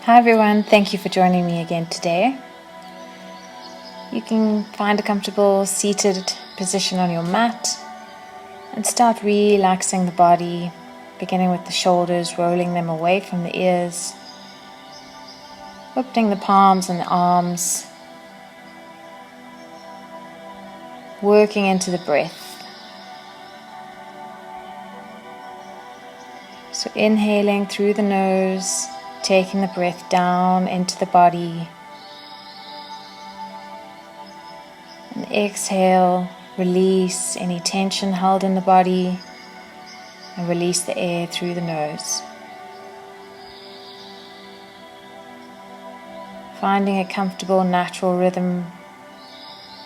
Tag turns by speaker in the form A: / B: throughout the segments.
A: Hi everyone, thank you for joining me again today. You can find a comfortable seated position on your mat and start relaxing the body, beginning with the shoulders, rolling them away from the ears, opening the palms and the arms, working into the breath. So inhaling through the nose, taking the breath down into the body, and exhale, release any tension held in the body and release the air through the nose. Finding a comfortable, natural rhythm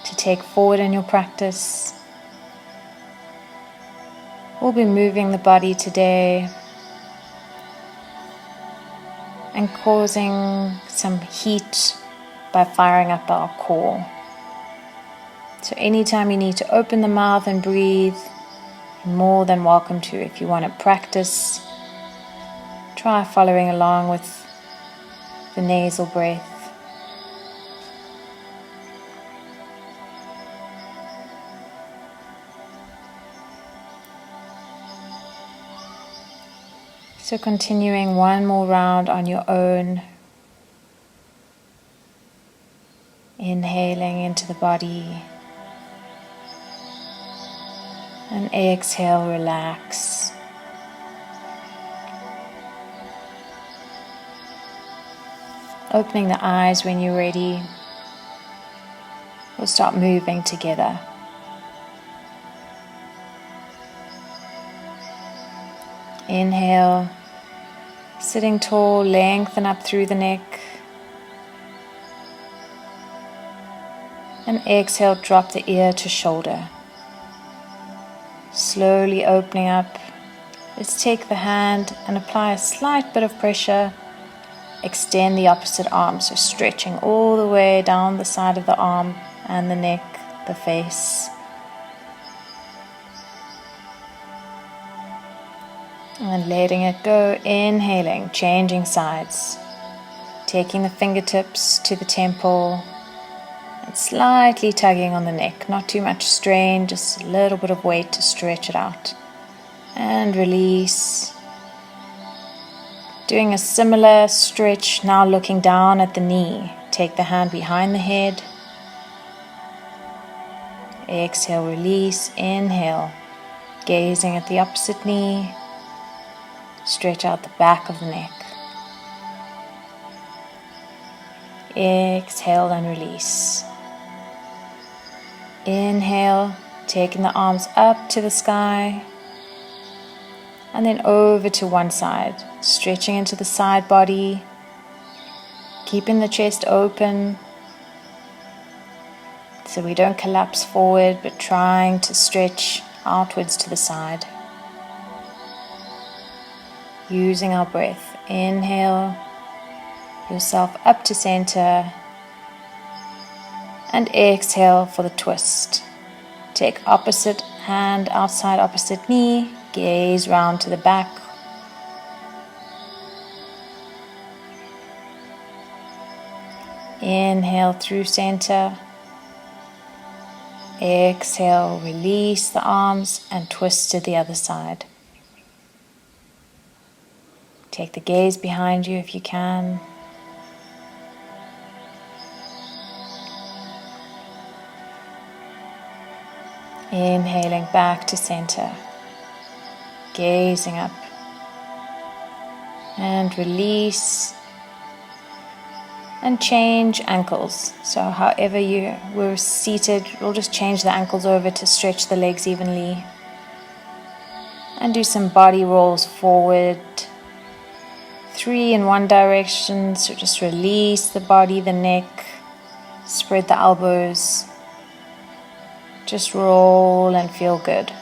A: to take forward in your practice. We'll be moving the body today and causing some heat by firing up our core. So anytime you need to open the mouth and breathe, you're more than welcome to. If you want to practice, try following along with the nasal breath. So continuing one more round on your own. Inhaling into the body. And exhale, relax. Opening the eyes when you're ready. We'll start moving together. Inhale, sitting tall, lengthen up through the neck. And exhale, drop the ear to shoulder. Slowly opening up. Let's take the hand and apply a slight bit of pressure. Extend the opposite arm, so stretching all the way down the side of the arm and the neck, the face. And letting it go, inhaling, changing sides. Taking the fingertips to the temple and slightly tugging on the neck. Not too much strain, just a little bit of weight to stretch it out. And release. Doing a similar stretch, now looking down at the knee. Take the hand behind the head. Exhale, release, inhale. Gazing at the opposite knee. Stretch out the back of the neck. Exhale and release. Inhale, taking the arms up to the sky. And then over to one side, stretching into the side body. Keeping the chest open. So we don't collapse forward, but trying to stretch outwards to the side. Using our breath, inhale yourself up to center and exhale for the twist. Take opposite hand outside opposite knee, gaze round to the back. Inhale through center. Exhale, release the arms and twist to the other side. Take the gaze behind you if you can. Inhaling back to center. Gazing up. And release. And change ankles. So however you were seated, we'll just change the ankles over to stretch the legs evenly. And do some body rolls forward. 3 in one direction, so just release the body, the neck, spread the elbows, just roll and feel good.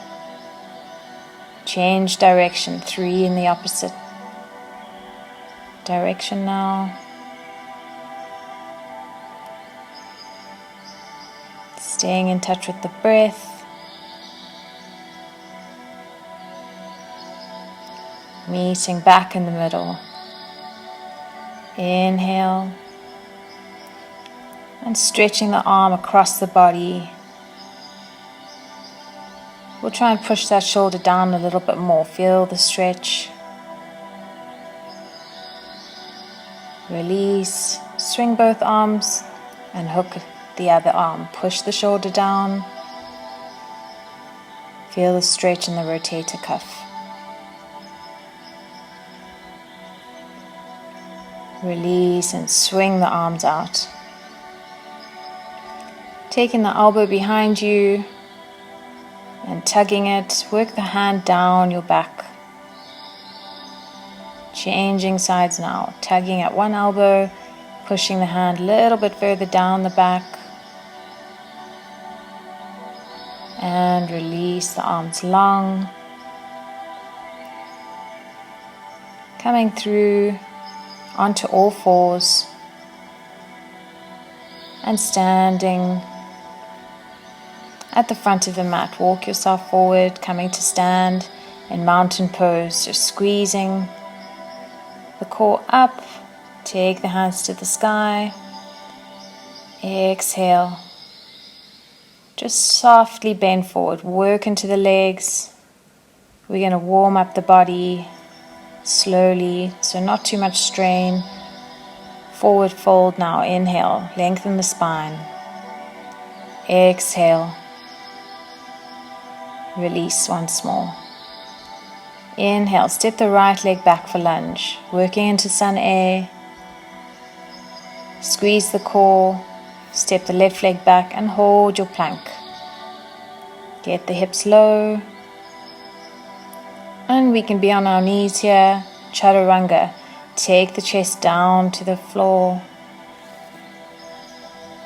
A: Change direction, 3 in the opposite direction now. Staying in touch with the breath. Meeting back in the middle. Inhale. And stretching the arm across the body. We'll try and push that shoulder down a little bit more. Feel the stretch. Release. Swing both arms and hook the other arm. Push the shoulder down. Feel the stretch in the rotator cuff. Release and swing the arms out. Taking the elbow behind you and tugging it, work the hand down your back. Changing sides now, tugging at one elbow, pushing the hand a little bit further down the back. And release the arms long. Coming through onto all fours and standing at the front of the mat. Walk yourself forward, coming to stand in mountain pose, just squeezing the core up. Take the hands to the sky. Exhale. Just softly bend forward, work into the legs. We're going to warm up the body slowly, so not too much strain. Forward fold now. Inhale, lengthen the spine. Exhale. Release once more. Inhale, step the right leg back for lunge, working into sun A. Squeeze the core, step the left leg back and hold your plank. Get the hips low. And we can be on our knees here. Chaturanga. Take the chest down to the floor.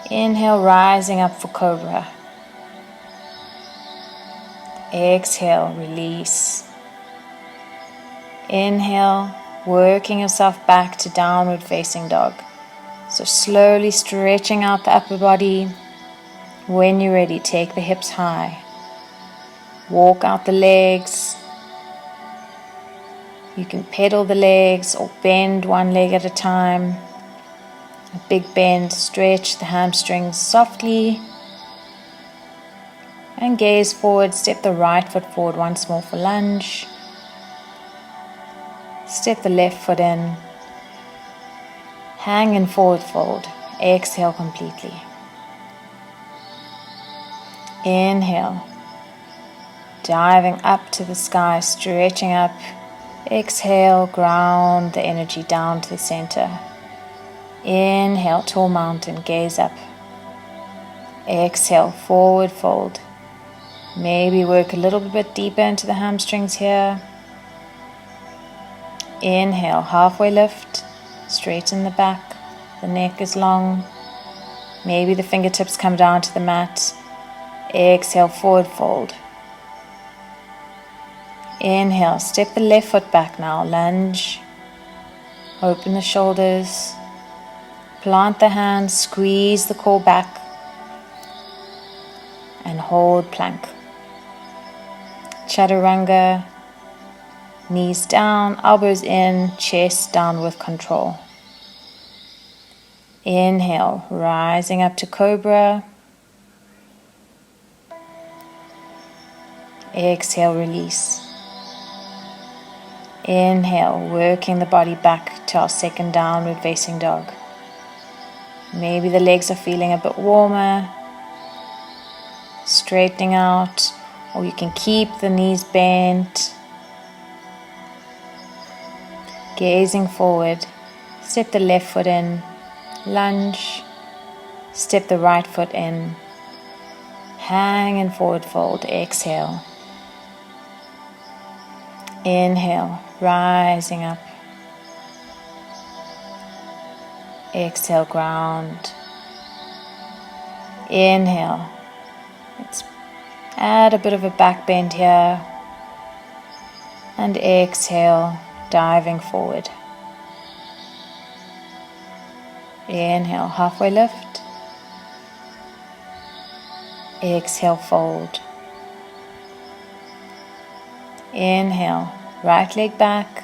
A: Inhale, rising up for cobra. Exhale, release. Inhale, working yourself back to downward facing dog. So slowly stretching out the upper body. When you're ready, take the hips high. Walk out the legs. You can pedal the legs or bend one leg at a time. A big bend, stretch the hamstrings softly. And gaze forward, step the right foot forward once more for lunge. Step the left foot in. Hang in forward fold. Exhale completely. Inhale. Diving up to the sky, stretching up. Exhale, ground the energy down to the center. Inhale, tall mountain, gaze up. Exhale, forward fold. Maybe work a little bit deeper into the hamstrings here. Inhale, halfway lift, straighten the back, the neck is long. Maybe the fingertips come down to the mat. Exhale, forward fold. Inhale, step the left foot back now, lunge. Open the shoulders. Plant the hands, squeeze the core back. And hold plank. Chaturanga. Knees down, elbows in, chest down with control. Inhale, rising up to cobra. Exhale, release. Inhale, working the body back to our second downward facing dog. Maybe the legs are feeling a bit warmer. Straightening out, or you can keep the knees bent. Gazing forward, step the left foot in, lunge, step the right foot in, hang in forward fold, exhale. Inhale, rising up. Exhale, ground. Inhale. Let's add a bit of a back bend here. And exhale, diving forward. Inhale, halfway lift. Exhale, fold. Inhale, right leg back,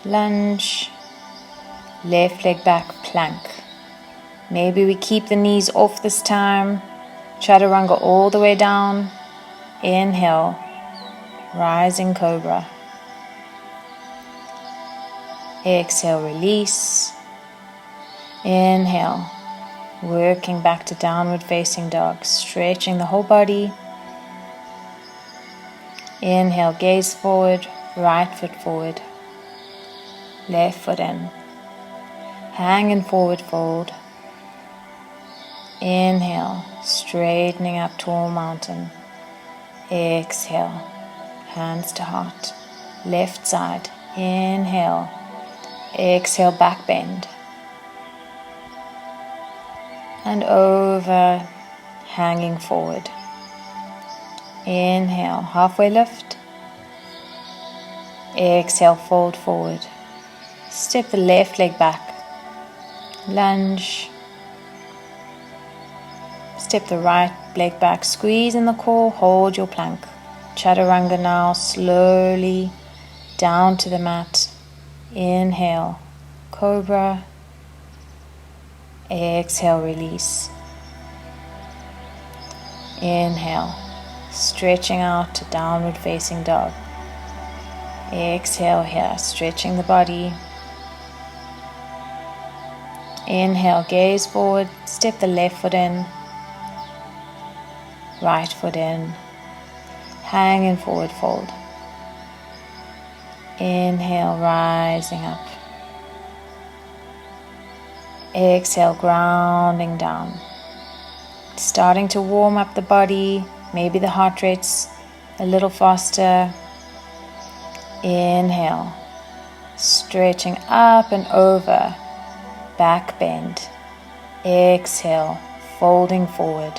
A: lunge. Left leg back, plank. Maybe we keep the knees off this time. Chaturanga all the way down. Inhale, rising cobra. Exhale, release. Inhale, working back to downward facing dog, stretching the whole body. Inhale, gaze forward, right foot forward, left foot in. Hang and forward fold. Inhale, straightening up, tall mountain. Exhale, hands to heart. Left side, inhale. Exhale, back bend. And over, hanging forward. Inhale, halfway lift. Exhale, fold forward. Step the left leg back. Lunge. Step the right leg back, squeeze in the core, hold your plank. Chaturanga now, slowly down to the mat. Inhale, cobra. Exhale, release. Inhale, stretching out to downward facing dog. Exhale here, stretching the body. Inhale, gaze forward, step the left foot in. Right foot in, hang and forward fold. Inhale, rising up. Exhale, grounding down. Starting to warm up the body, maybe the heart rate's a little faster. Inhale, stretching up and over, back bend. Exhale, folding forward.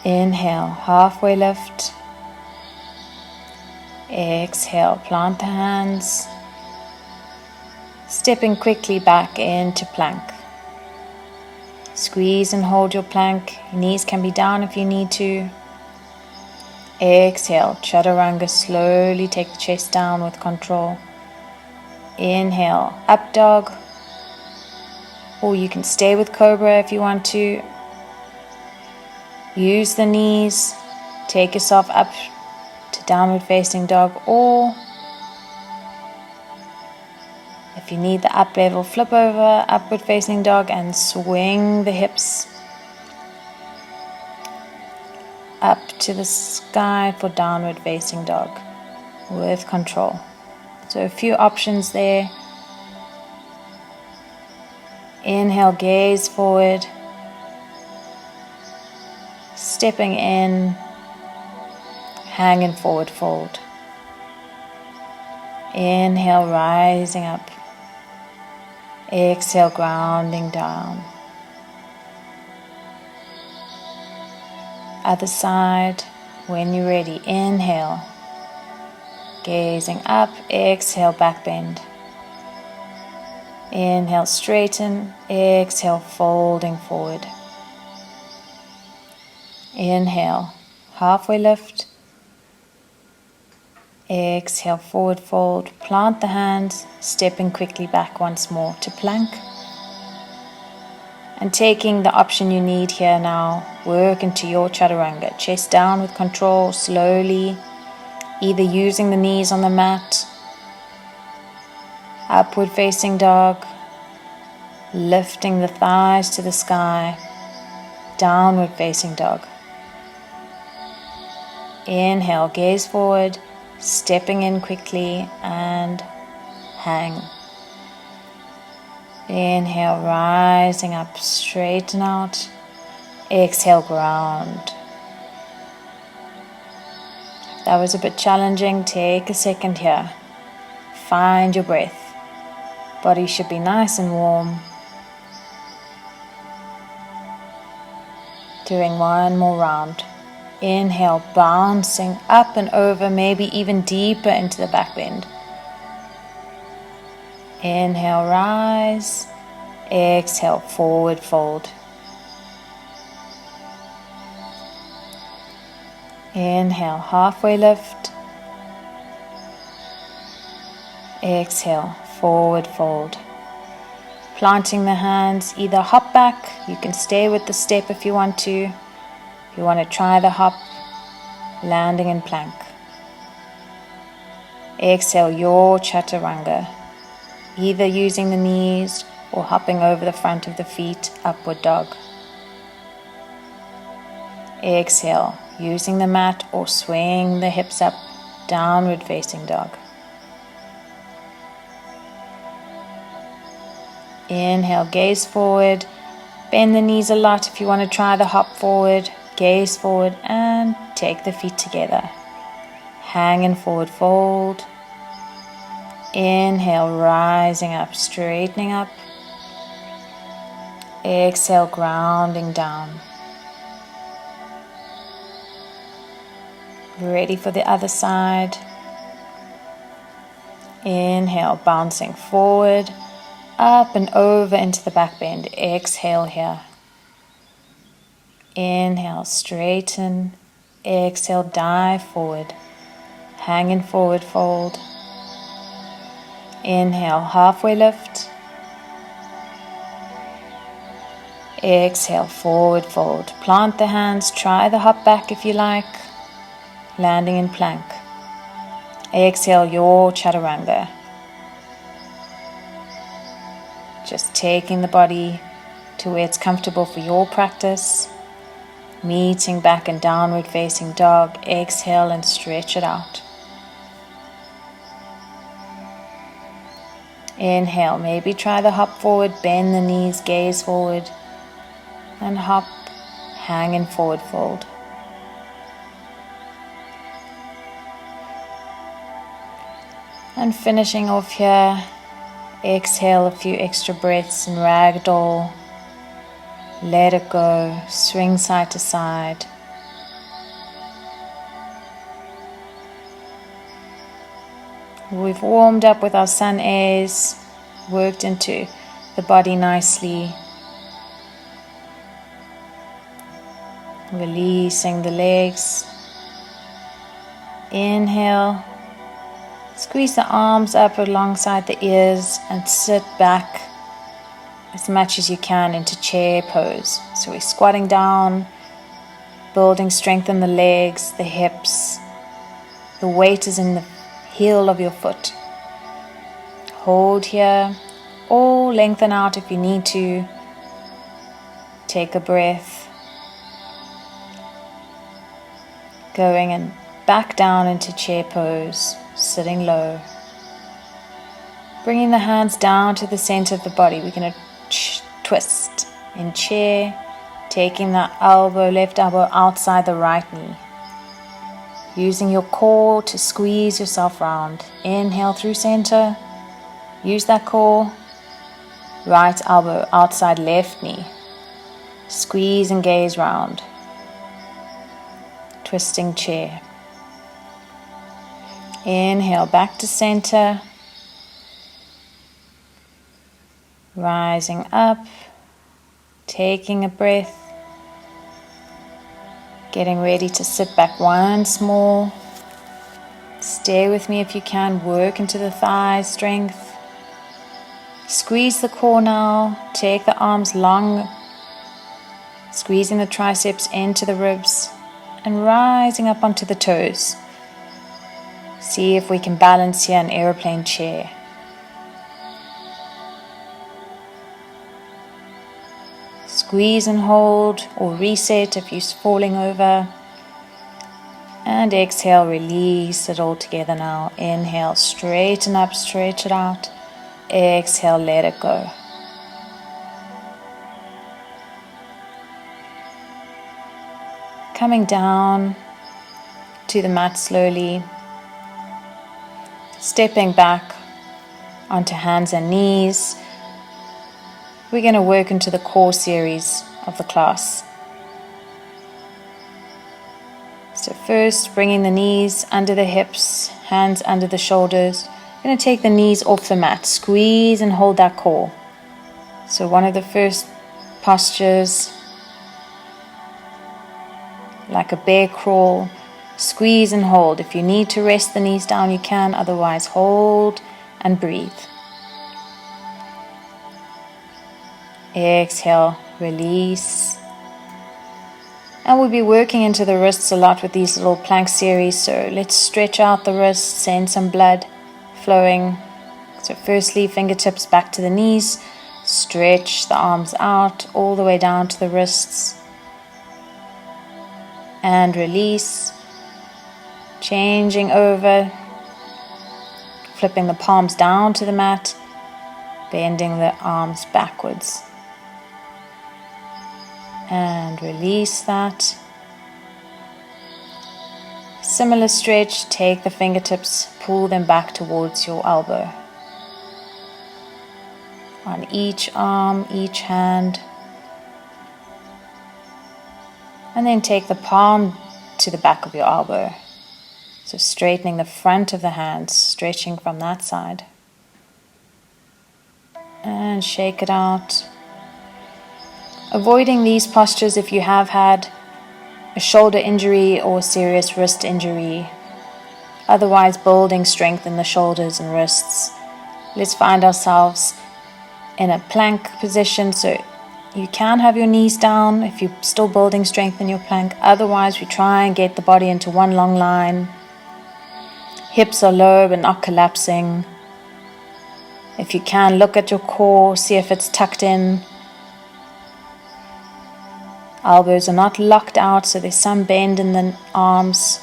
A: Inhale, halfway lift. Exhale, plant the hands. Stepping quickly back into plank. Squeeze and hold your plank. Knees can be down if you need to. Exhale, chaturanga, slowly take the chest down with control. Inhale, up dog. Or you can stay with cobra if you want to. Use the knees, take yourself up to downward facing dog, or if you need the up level, flip over, upward facing dog, and swing the hips up to the sky for downward facing dog with control. So a few options there. Inhale, gaze forward. Stepping in, hang and forward fold. Inhale, rising up. Exhale, grounding down. Other side, when you're ready, inhale. Gazing up, exhale, back bend. Inhale, straighten. Exhale, folding forward. Inhale, halfway lift. Exhale, forward fold. Plant the hands, stepping quickly back once more to plank. And taking the option you need here now, work into your chaturanga. Chest down with control, slowly. Either using the knees on the mat, upward facing dog, lifting the thighs to the sky, downward facing dog. Inhale, gaze forward, stepping in quickly and hang. Inhale, rising up, straighten out. Exhale, ground. If that was a bit challenging, take a second here. Find your breath. Body should be nice and warm. Doing one more round. Inhale, bouncing up and over, maybe even deeper into the back bend. Inhale, rise. Exhale, forward fold. Inhale, halfway lift. Exhale, forward fold. Planting the hands, either hop back, you can stay with the step if you want to. If you want to try the hop, landing in plank. Exhale your chaturanga, either using the knees or hopping over the front of the feet, upward dog. Exhale, using the mat or swaying the hips up, downward facing dog. Inhale, gaze forward, bend the knees a lot if you want to try the hop forward, gaze forward and take the feet together. Hang in forward fold. Inhale, rising up, straightening up. Exhale, grounding down. Ready for the other side. Inhale, bouncing forward, up and over into the back bend. Exhale here. Inhale, straighten. Exhale, dive forward. Hang in forward fold. Inhale, halfway lift. Exhale, forward fold. Plant the hands, try the hop back if you like. Landing in plank. Exhale your chaturanga. Just taking the body to where it's comfortable for your practice. Meeting back in downward facing dog. Exhale and stretch it out. Inhale, maybe try the hop forward, bend the knees, gaze forward. And hop, hang in forward fold. And finishing off here, exhale a few extra breaths in ragdoll. Let it go, swing side to side. We've warmed up with our sun airs, worked into the body nicely. Releasing the legs. Inhale. Squeeze the arms up alongside the ears and sit back as much as you can into chair pose. So we're squatting down, building strength in the legs, the hips. The weight is in the heel of your foot. Hold here or lengthen out if you need to. Take a breath. Going and back down into chair pose, sitting low. Bringing the hands down to the center of the body. We're going to twist in chair, taking the left elbow outside the right knee. Using your core to squeeze yourself round. Inhale through center. Use that core. Right elbow outside left knee. Squeeze and gaze round. Twisting chair. Inhale back to center. Rising up. Taking a breath. Getting ready to sit back once more. Stay with me if you can. Work into the thigh strength. Squeeze the core now. Take the arms long. Squeezing the triceps into the ribs. And rising up onto the toes. See if we can balance here an airplane chair. Squeeze and hold or reset if you're falling over. And exhale, release it all together now. Inhale, straighten up, stretch it out. Exhale, let it go. Coming down to the mat slowly. Stepping back onto hands and knees. We're going to work into the core series of the class. So first, bringing the knees under the hips, hands under the shoulders. We're going to take the knees off the mat. Squeeze and hold that core. So one of the first postures, like a bear crawl, squeeze and hold. If you need to rest the knees down, you can. Otherwise, hold and breathe. Exhale, release. And we'll be working into the wrists a lot with these little plank series, so let's stretch out the wrists, send some blood flowing. So firstly, fingertips back to the knees, stretch the arms out all the way down to the wrists, and release. Changing over, flipping the palms down to the mat, bending the arms backwards. And release that. Similar stretch, take the fingertips, pull them back towards your elbow. On each arm, each hand. And then take the palm to the back of your elbow. So straightening the front of the hands, stretching from that side. And shake it out. Avoiding these postures if you have had a shoulder injury or serious wrist injury. Otherwise, building strength in the shoulders and wrists. Let's find ourselves in a plank position, so you can have your knees down if you're still building strength in your plank. Otherwise, we try and get the body into one long line. Hips are low but not collapsing. If you can, look at your core, see if it's tucked in. Elbows are not locked out, so there's some bend in the arms,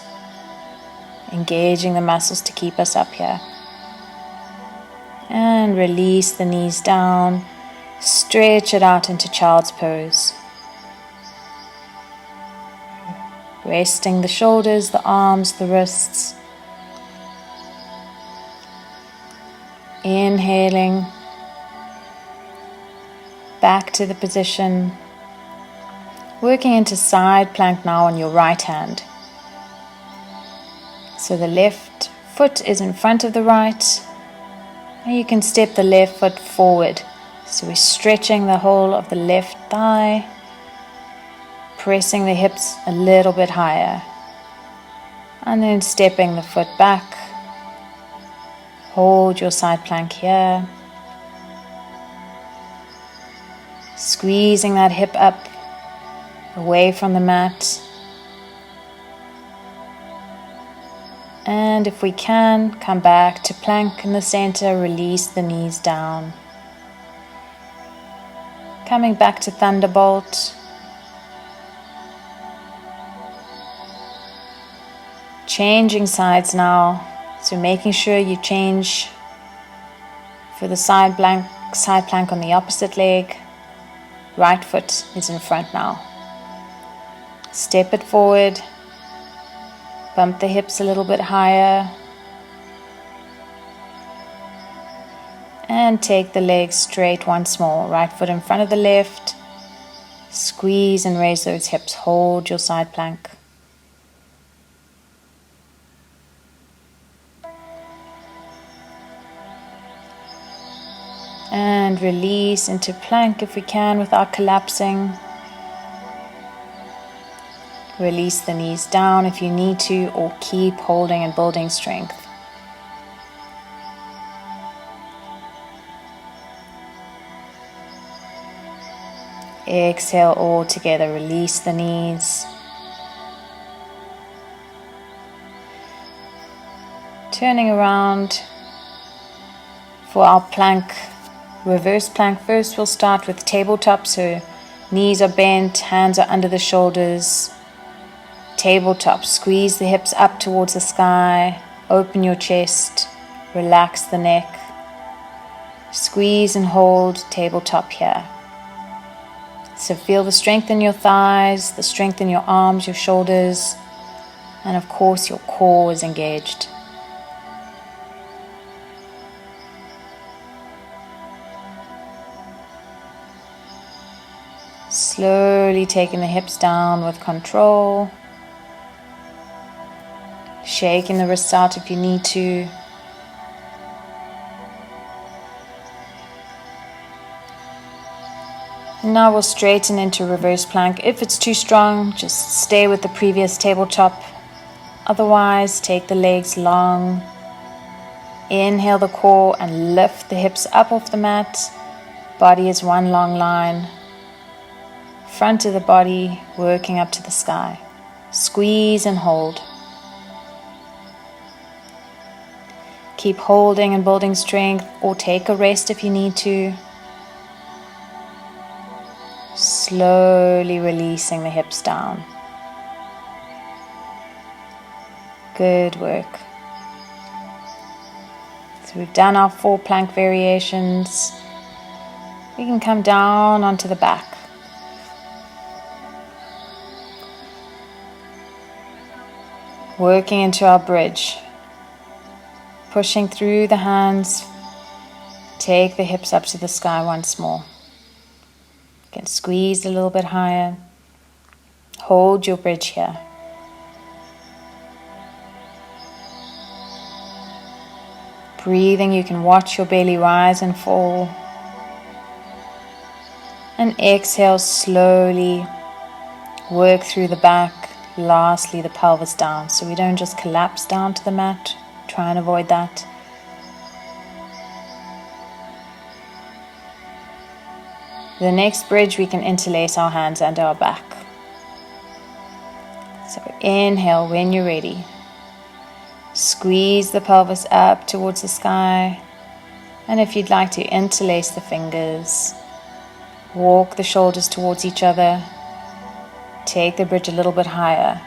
A: engaging the muscles to keep us up here. And release the knees down, stretch it out into child's pose. Resting the shoulders, the arms, the wrists. Inhaling, back to the position. Working into side plank now on your right hand. So the left foot is in front of the right, and you can step the left foot forward. So we're stretching the whole of the left thigh, pressing the hips a little bit higher, and then stepping the foot back. Hold your side plank here, squeezing that hip up away from the mat. And if we can, come back to plank in the center, release the knees down. Coming back to thunderbolt. Changing sides now, so making sure you change for the side plank on the opposite leg. Right foot is in front now. Step it forward, bump the hips a little bit higher, and take the legs straight once more. Right foot in front of the left, squeeze and raise those hips, hold your side plank. And release into plank if we can without collapsing. Release the knees down if you need to, or keep holding and building strength. Exhale all together, release the knees. Turning around for our plank, reverse plank. First we'll start with tabletop, so knees are bent, hands are under the shoulders. Tabletop, squeeze the hips up towards the sky, open your chest, relax the neck. Squeeze and hold tabletop here. So feel the strength in your thighs, the strength in your arms, your shoulders, and of course your core is engaged. Slowly taking the hips down with control. Shaking the wrists out if you need to. Now we'll straighten into reverse plank. If it's too strong, just stay with the previous tabletop. Otherwise, take the legs long. Inhale the core and lift the hips up off the mat. Body is one long line. Front of the body working up to the sky. Squeeze and hold. Keep holding and building strength, or take a rest if you need to. Slowly releasing the hips down. Good work. So we've done our 4 plank variations. We can come down onto the back. Working into our bridge. Pushing through the hands. Take the hips up to the sky once more. You can squeeze a little bit higher. Hold your bridge here. Breathing, you can watch your belly rise and fall. And exhale slowly. Work through the back. Lastly, the pelvis down. So we don't just collapse down to the mat. Try and avoid that. The next bridge, we can interlace our hands under our back. So inhale when you're ready. Squeeze the pelvis up towards the sky. And if you'd like to interlace the fingers, walk the shoulders towards each other. Take the bridge a little bit higher.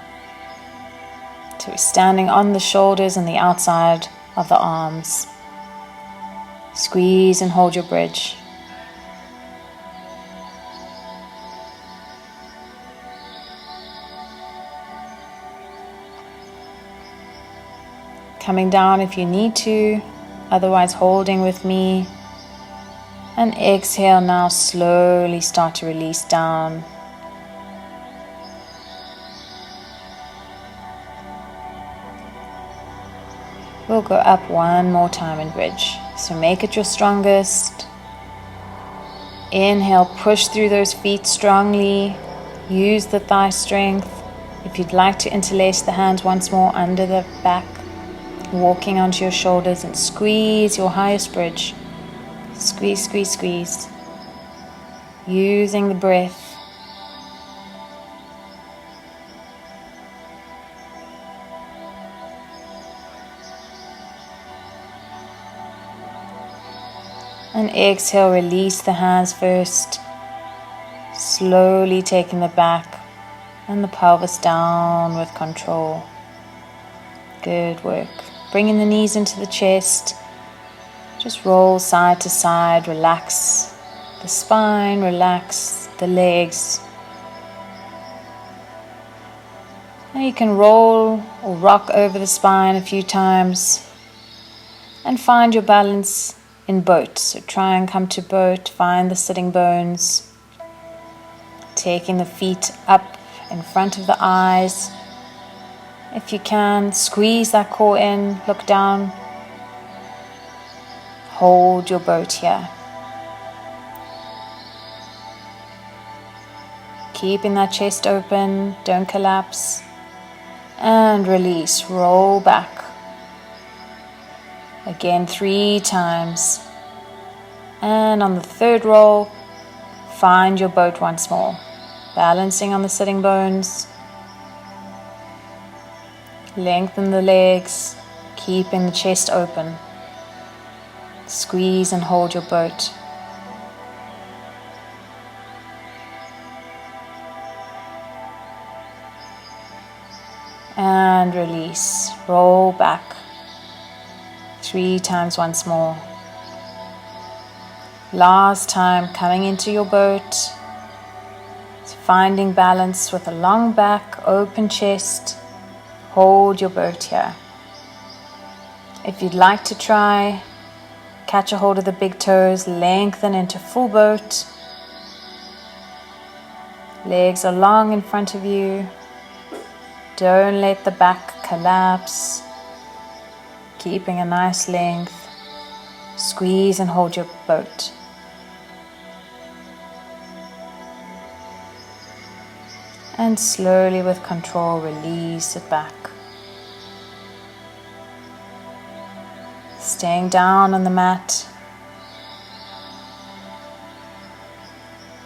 A: So we're standing on the shoulders and the outside of the arms. Squeeze and hold your bridge. Coming down if you need to, otherwise holding with me. And exhale now, slowly start to release down. We'll go up one more time in bridge. So make it your strongest. Inhale, push through those feet strongly. Use the thigh strength. If you'd like to interlace the hands once more under the back, walking onto your shoulders, and squeeze your highest bridge. Squeeze, squeeze, squeeze. Using the breath. And exhale, release the hands first. Slowly taking the back and the pelvis down with control. Good work. Bringing the knees into the chest. Just roll side to side. Relax the spine, relax the legs. Now you can roll or rock over the spine a few times and find your balance in boat. So try and come to boat, find the sitting bones, taking the feet up in front of the eyes. If you can, squeeze that core in, look down, hold your boat here. Keeping that chest open, don't collapse, and release, roll back. Again 3 times. And on the 3rd roll, find your boat once more. Balancing on the sitting bones. Lengthen the legs, keeping the chest open. Squeeze and hold your boat. And release, roll back. 3 times once more. Last time, coming into your boat. Finding balance with a long back, open chest. Hold your boat here. If you'd like to try, catch a hold of the big toes, lengthen into full boat. Legs are long in front of you. Don't let the back collapse. Keeping a nice length. Squeeze and hold your boat. And slowly with control, release it back. Staying down on the mat.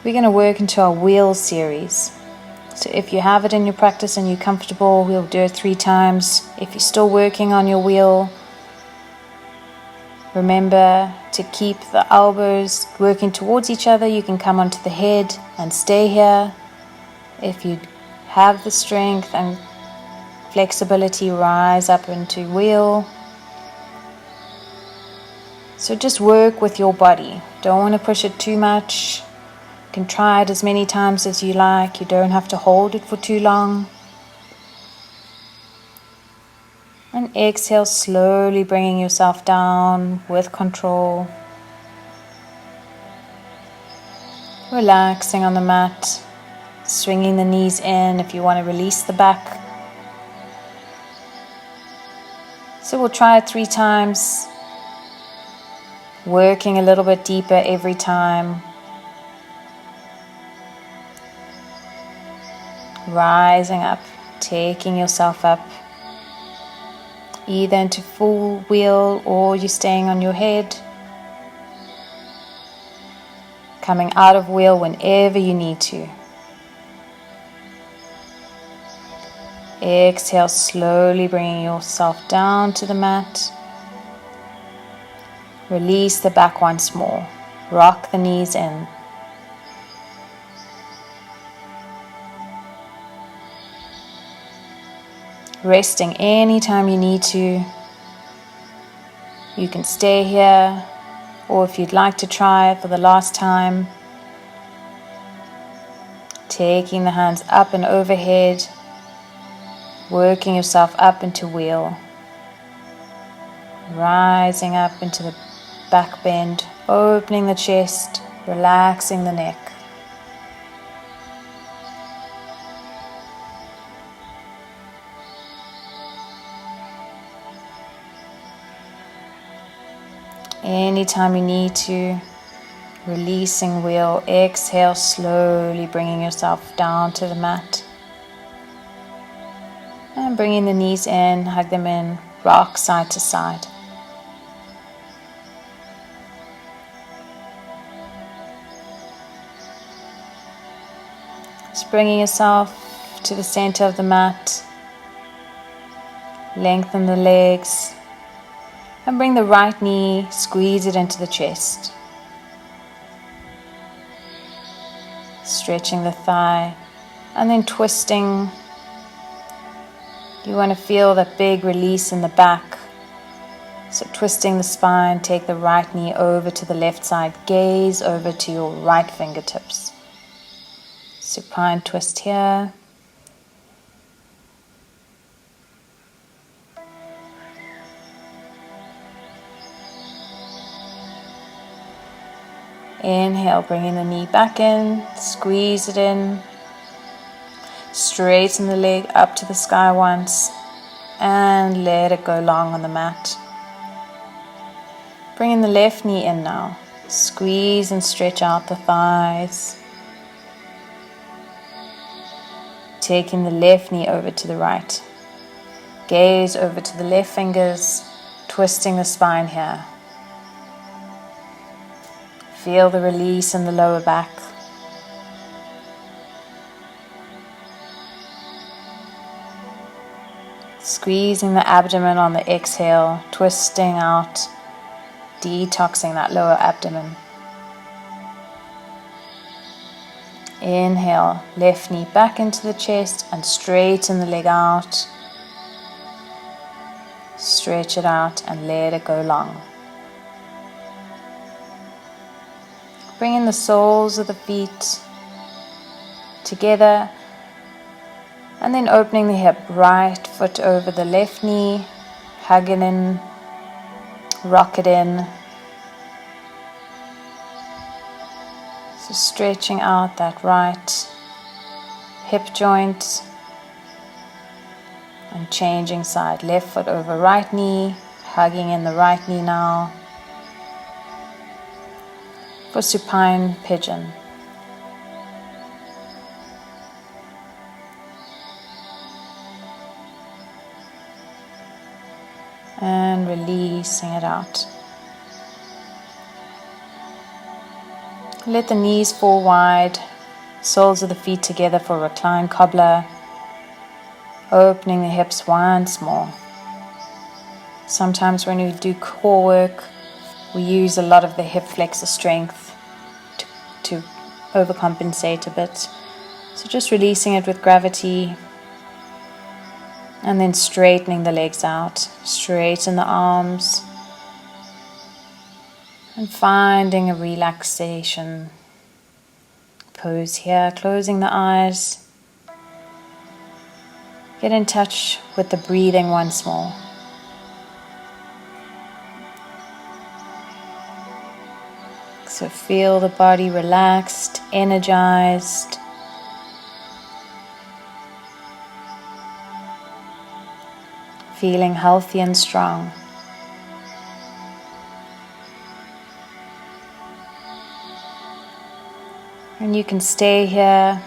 A: we're going to work into our wheel series. So if you have it in your practice and you're comfortable, we'll do it 3 times. If you're still working on your wheel, remember to keep the elbows working towards each other. You can come onto the head and stay here. If you have the strength and flexibility, rise up into wheel. So just work with your body. Don't want to push it too much. You can try it as many times as you like. You don't have to hold it for too long. And exhale, slowly bringing yourself down with control. Relaxing on the mat. Swinging the knees in if you want to release the back. So we'll try it 3 times. Working a little bit deeper every time. Rising up, taking yourself up. Either into full wheel or you're staying on your head. Coming out of wheel whenever you need to. Exhale, slowly bringing yourself down to the mat. Release the back once more. Rock the knees in. Resting anytime you need to. You can stay here, or if you'd like to try it for the last time, taking the hands up and overhead, working yourself up into wheel. Rising up into the back bend, opening the chest, relaxing the neck. Anytime you need to, releasing wheel, exhale, slowly bringing yourself down to the mat. And bringing the knees in, hug them in, rock side to side. Just bringing yourself to the center of the mat. Lengthen the legs. And bring the right knee, squeeze it into the chest. Stretching the thigh and then twisting. You want to feel that big release in the back. So twisting the spine, take the right knee over to the left side, gaze over to your right fingertips. Supine twist here. Inhale, bringing the knee back in, squeeze it in, straighten the leg up to the sky once, and let it go long on the mat. Bringing the left knee in now, squeeze and stretch out the thighs. Taking the left knee over to the right, gaze over to the left fingers, twisting the spine here. Feel the release in the lower back. Squeezing the abdomen on the exhale, twisting out, detoxing that lower abdomen. Inhale, left knee back into the chest and straighten the leg out. Stretch it out and let it go long. Bringing the soles of the feet together and then opening the hip, right foot over the left knee, hug it in, rock it in. So stretching out that right hip joint and changing side, left foot over right knee, hugging in the right knee now. For supine pigeon. And releasing it out. Let the knees fall wide, soles of the feet together for reclined cobbler, opening the hips once more. Sometimes when we do core work, we use a lot of the hip flexor strength to overcompensate a bit. So just releasing it with gravity and then straightening the legs out, straighten the arms and finding a relaxation pose here, closing the eyes. Get in touch with the breathing once more. So feel the body relaxed, energized. Feeling healthy and strong. And you can stay here.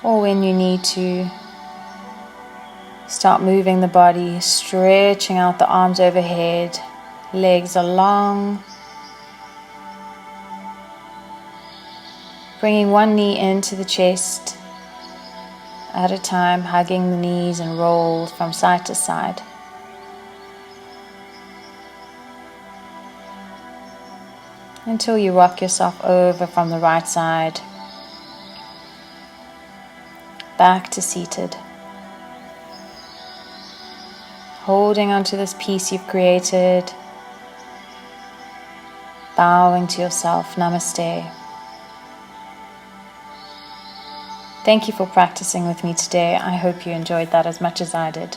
A: Or when you need to, start moving the body, stretching out the arms overhead, legs are long. Bringing one knee into the chest at a time, hugging the knees and roll from side to side. Until you rock yourself over from the right side. Back to seated. Holding onto this piece you've created. Bowing to yourself. Namaste. Thank you for practicing with me today. I hope you enjoyed that as much as I did.